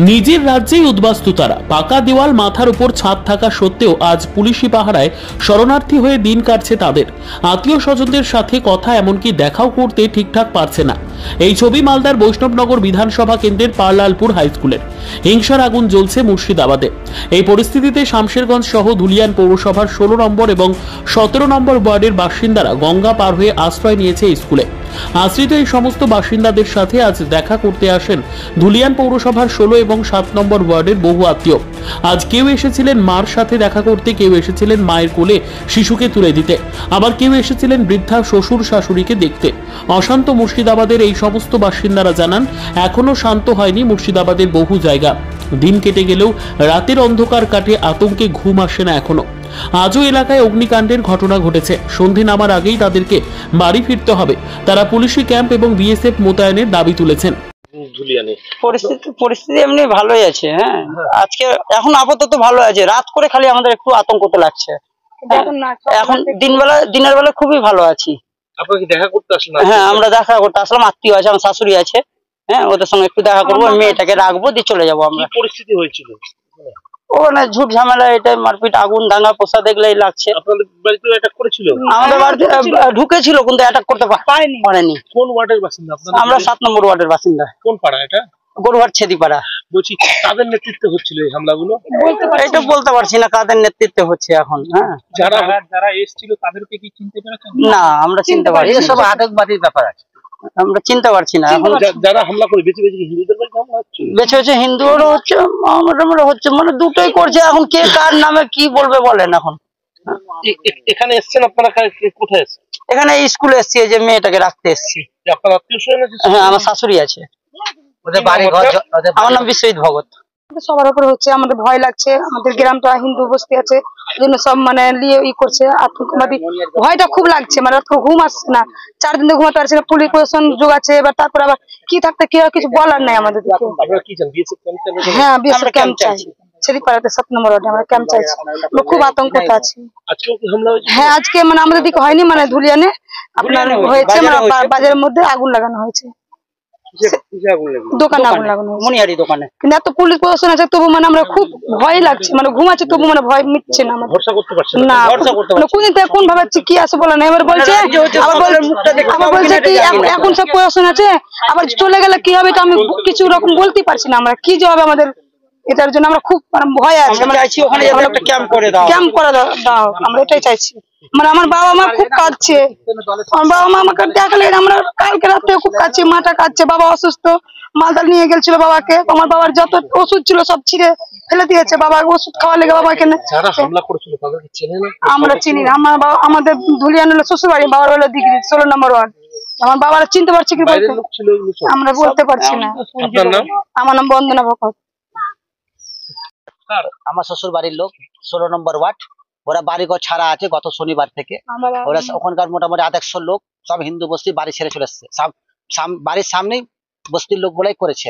নিজের রাজ্যেই উদ্বাস্তু তারা। পাকা দেওয়াল মাথার উপর ছাদ থাকা সত্ত্বেও আজ পুলিশি পাহারায় শরণার্থী হয়ে দিন কাটছে তাদের। আত্মীয় স্বজনদের সাথে কথা এমনকি দেখাও করতে ঠিকঠাক পারছে না। এই ছবি মালদার বৈষ্ণবনগর বিধানসভা কেন্দ্রের পারলালপুর হাই স্কুলের। হিংসার আগুন জ্বলছে মুর্শিদাবাদে। এই পরিস্থিতিতে শামশেরগঞ্জ সহ ধুলিয়ান পৌরসভার 16 নম্বর এবং 17 নম্বর ওয়ার্ডের বাসিন্দারা গঙ্গা পার হয়ে আশ্রয় নিয়েছে এই স্কুলে। আশ্রিত এই সমস্ত বাসিন্দাদের সাথে আজ দেখা করতে আসেন ধুলিয়ান পৌরসভার 16 এবং 7 নম্বর ওয়ার্ডের বহু আত্মীয়। আজ কেউ এসেছিলেন মার সাথে দেখা করতে, কেউ এসেছিলেন মায়ের কোলে শিশুকে তুলে দিতে, আবার কেউ এসেছিলেন বৃদ্ধা শ্বশুর শাশুড়িকে দেখতে। অশান্ত মুর্শিদাবাদের এই সমস্ত বাসিন্দারা জানান, এখনো শান্ত হয়নি মুর্শিদাবাদের বহু জায়গা। দিন কেটে গেলেও রাতের অন্ধকার কাটে আতঙ্কে ঘুম আসে না এখনো। আজও এলাকায় অগ্নিকাণ্ডের ঘটনা ঘটেছে। সন্ধে নামার আগেই তাদেরকে বাড়ি ফিরতে হবে। তারা পুলিশি ক্যাম্প এবং বিএসএফ মোতায়েনের দাবি তুলেছেন। পরিস্থিতি এমনি ভালোই আছে। হ্যাঁ, আজকে এখন আপাতত ভালো আছে। রাত করে খালি আমাদের একটু আতঙ্ক লাগছে। এখন দিনের বেলা খুবই ভালো আছি। আপনারা কি দেখা করতে আসলেন? হ্যাঁ, আমরা দেখা করতে আসলাম। আত্মীয় আছে, আমার শাশুড়ি আছে। হ্যাঁ, ওদের সঙ্গে একটু দেখা করবো, মেয়েটাকে রাখবো, দিয়ে চলে যাবো আমরা। কি পরিস্থিতি হয়েছিল ওখানে? ঝুট ঝামেলা, এটাই মারপিট, আগুন দাঙ্গা পোষা দেখলেই লাগছে। আপনাদের বাড়িতে অ্যাটাক করেছিল? আমাদের বাড়িতে ঢুকেছিল, কিন্তু অ্যাটাক করতে পারেনি। কোন ওয়ার্ডের বাসিন্দা আপনারা? আমরা 7 নম্বর ওয়ার্ডের বাসিন্দা। কোন পাড়া এটা? গরুহাট ছেদিপাড়া। বলছি, কাদের নেতৃত্বে হচ্ছিল এই হামলাগুলো? এটা বলতে পারছি না কাদের নেতৃত্বে হচ্ছে এখন। হ্যাঁ, যারা এসেছিল তাদেরকে কি চিনতে পেরেছেন? না, আমরা চিনতে পারছি না। সব আতঙ্কবাদীর ব্যাপার আছে, আমরা চিনতে পারছি না এখন। যারা হামলা করে বেশি বেশি হিন্দুদের বাড়িতে হামলা হচ্ছে? বেছে বেছে হিন্দুরও হচ্ছে, আমাদের হচ্ছে, মানে দুটোই করছে। এখন কে কার নামে কি বলবে বলেন এখন। এখানে এসছেন আপনারা? কোথায় এসছেন? এখানে স্কুলে এসছি, যে মেয়েটাকে রাখতে এসছি। আপনার আত্মীয় স্বজন আছে? হ্যাঁ, আমার শাশুড়ি আছে। ওদের বাড়ি ঘর। আমার নাম বিশ্বজিৎ ভগত। সবার উপরে হচ্ছে, আমাদের ভয় লাগছে। আমাদের গ্রামটা হিন্দু বস্তি আছে, জন্য সব মানে নিয়ে করছে, আতঙ্কবাদী। ভয়টা খুব লাগছে, মানে ঘুম আসছে না। 4 দিন ঘুমাতে পারছে না। পুলিশ প্রশাসন যোগ আছে, এবার তারপর আবার কি থাকতে কি কিছু বলার নাই আমাদের। হ্যাঁ, বিএসএফ ক্যাম্প চাই। ছেদিপাড়াতে 7 নম্বর ওয়ার্ডে আমরা ক্যাম্প চাইছি। আমরা খুব আতঙ্কতে আছি। হ্যাঁ, আজকে মানে আমাদের দিকে হয়নি, মানে ধুলিয়ানে আপনার হয়েছে, মানে বাজারের মধ্যে আগুন লাগানো হয়েছে। দোকানে আগুন লাগানো হয়েছে, মনিহারি দোকানে। কিন্তু এত পুলিশ প্রশাসন আছে, তবু মানে আমরা খুব ভয় লাগছে, মানে ঘুমাচ্ছে তবু মানে ভয় মিটছে না আমাদের। ভরসা করতে পারছেন না, কোনদিন থেকে কোন ভাবে কি আছে বলে না। এবার বলছে আবার বলছে কি এখন সব প্রশাসন আছে, আবার চলে গেলে কি হবে, এটা আমি কিছু রকম বলতে পারছি না। আমরা কি জবাব আমাদের, এটার জন্য আমরা খুব ভয় আছে। ওখানে একটা ক্যাম্প করে দাও, আমরা এটাই চাইছি। মানে আমার বাবা মা খুব কাঁদছে। আমার বাবা মা আমাকে দেখালে, আমরা কালকে রাত্রে খুব কাঁদছি, মাটা কাঁদছে। বাবা অসুস্থ, মালদার নিয়ে গেছিল বাবাকে। আমার বাবার যত ওষুধ ছিল সব ছিঁড়ে ফেলে দিয়েছে। বাবা ওষুধ খাওয়া লেগে বাবাকে আমরা চিনি না। আমার বাবা, আমাদের ধুলিয়ান হলো শ্বশুর বাড়ি, বাবার হলো দিঘি 16 নম্বর ওয়ার্ড। আমার বাবারা চিনতে পারছে কি আমরা বলতে পারছি না। আমার নাম বন্দনা ভকত। আমার শ্বশুর বাড়ির লোক 16 নম্বর ওয়ার্ড। ওরা বাড়িঘর ছাড়া আছে গত শনিবার থেকে। ওরা ওখানকার মোটামুটি 100 লোক, সব হিন্দু বস্তি, বাড়ি ছেড়ে চলে এসছে। বাড়ির সামনেই বস্তির লোক গুলাই করেছে।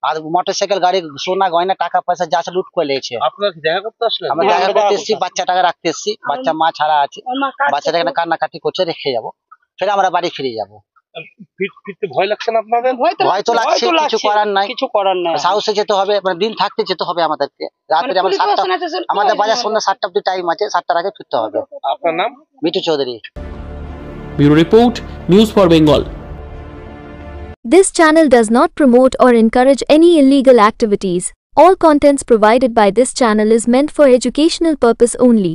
আর মোটরসাইকেল, গাড়ি, সোনা গয়না, টাকা পয়সা যা আছে লুট করে নিয়েছে। আপনারা দেখা করতে আসলেন? আমরা দেখা করতে এসেছি, বাচ্চাটাকে রাখতে এসেছি। বাচ্চা মা ছাড়া আছে, বাচ্চাটা এখানে কান্নাকাটি করছে, রেখে যাবো, ফের আমরা বাড়ি ফিরে যাবো। ফিরতে ভয় লাগছে না আপনাদের? ভয় তো লাগছে, কিছু করার নাই। সাহসে যেতে হবে, মানে দিন থাকতে যেতে হবে আমাদেরকে। রাত্রে আমাদের বাজার সন্ধ্যা 7টা অব্দি টাইম আছে, 7টার আগে ফিরতে হবে। আপনার নাম? Mithu Chowdhury. Bureau report, news for Bengal. This channel does not promote or encourage any illegal activities. All contents provided by this channel is meant for educational purpose only.